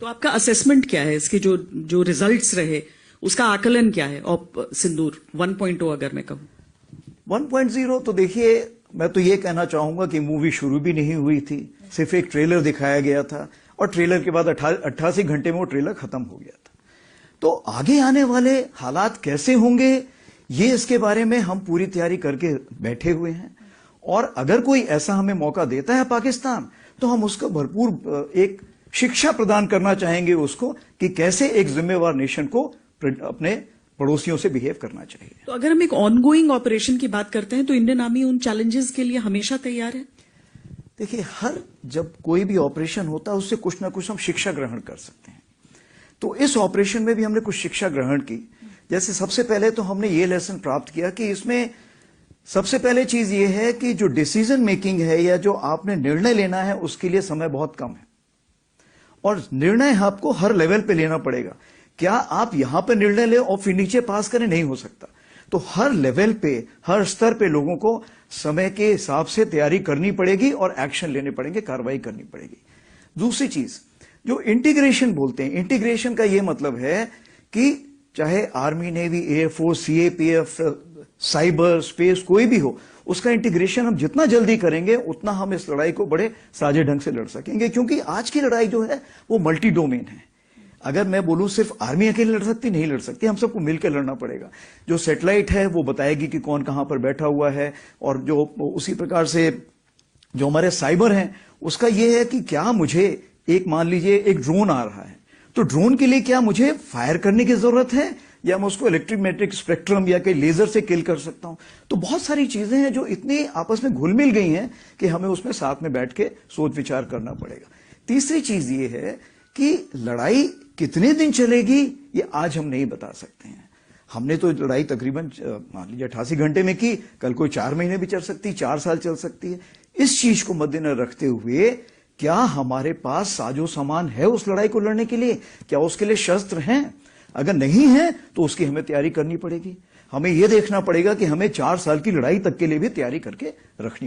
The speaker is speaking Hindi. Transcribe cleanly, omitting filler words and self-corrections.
तो आपका असेसमेंट क्या है इसके, जो जो रिजल्ट्स रहे उसका आकलन क्या है? और सिंदूर 1.0 अगर मैं कहूं 1.0 तो देखिए, मैं तो ये कहना चाहूंगा कि मूवी शुरू भी नहीं हुई थी, सिर्फ एक ट्रेलर दिखाया गया था और ट्रेलर के बाद 88 घंटे में वो ट्रेलर खत्म हो गया था। तो आगे आने वाले हालात कैसे होंगे, ये इसके बारे में हम पूरी तैयारी करके बैठे हुए हैं। और अगर कोई ऐसा हमें मौका देता है पाकिस्तान, तो हम उसको भरपूर एक शिक्षा प्रदान करना चाहेंगे उसको कि कैसे एक जिम्मेवार नेशन को अपने पड़ोसियों से बिहेव करना चाहिए। तो अगर हम एक ऑनगोइंग ऑपरेशन की बात करते हैं तो इंडियन आर्मी उन चैलेंजेस के लिए हमेशा तैयार है। देखिए, जब कोई भी ऑपरेशन होता है उससे कुछ ना कुछ हम शिक्षा ग्रहण कर सकते हैं। तो इस ऑपरेशन में भी हमने कुछ शिक्षा ग्रहण की। जैसे सबसे पहले तो हमने ये लेसन प्राप्त किया कि इसमें सबसे पहले चीज ये है कि जो डिसीजन मेकिंग है या जो आपने निर्णय लेना है उसके लिए समय बहुत कम है, और निर्णय आपको हर लेवल पे लेना पड़ेगा। क्या आप यहां पे निर्णय ले और फिर नीचे पास करें? नहीं हो सकता। तो हर लेवल पे, हर स्तर पे लोगों को समय के हिसाब से तैयारी करनी पड़ेगी और एक्शन लेने पड़ेंगे, कार्रवाई करनी पड़ेगी। दूसरी चीज जो इंटीग्रेशन बोलते हैं, इंटीग्रेशन का यह मतलब है कि चाहे army, navy, air force, CAPF, cyber, space, कोई भी हो, उसका इंटीग्रेशन हम जितना जल्दी करेंगे उतना हम इस लड़ाई को बड़े साझे ढंग से लड़ सकेंगे। क्योंकि आज की लड़ाई जो है वो मल्टी डोमेन है। अगर मैं बोलूं सिर्फ आर्मी अकेले लड़ सकती, नहीं लड़ सकती, हम सबको मिलकर लड़ना पड़ेगा। जो सैटेलाइट है वो बताएगी कि कौन कहां पर बैठा हुआ है, और जो उसी प्रकार से जो हमारे साइबर हैं उसका ये है कि क्या मुझे एक, मान लीजिए एक ड्रोन आ रहा है, तो ड्रोन के लिए क्या मुझे फायर करने की जरूरत है या मैं उसको इलेक्ट्रोमैग्नेटिक स्पेक्ट्रम या कहीं लेजर से किल कर सकता हूं? तो बहुत सारी चीजें हैं जो इतनी आपस में घुल मिल गई हैं कि हमें उसमें साथ में बैठ के सोच विचार करना पड़ेगा। तीसरी चीज ये है कि लड़ाई कितने दिन चलेगी ये आज हम नहीं बता सकते हैं। हमने तो लड़ाई तकरीबन मान लीजिए 88 घंटे में की, कल कोई 4 महीने भी चल सकती है, 4 साल चल सकती है। इस चीज को मद्देनजर रखते हुए क्या हमारे पास साजो सामान है उस लड़ाई को लड़ने के लिए? क्या उसके लिए शस्त्र हैं? अगर नहीं है तो उसकी हमें तैयारी करनी पड़ेगी। हमें यह देखना पड़ेगा कि हमें 4 साल की लड़ाई तक के लिए भी तैयारी करके रखनी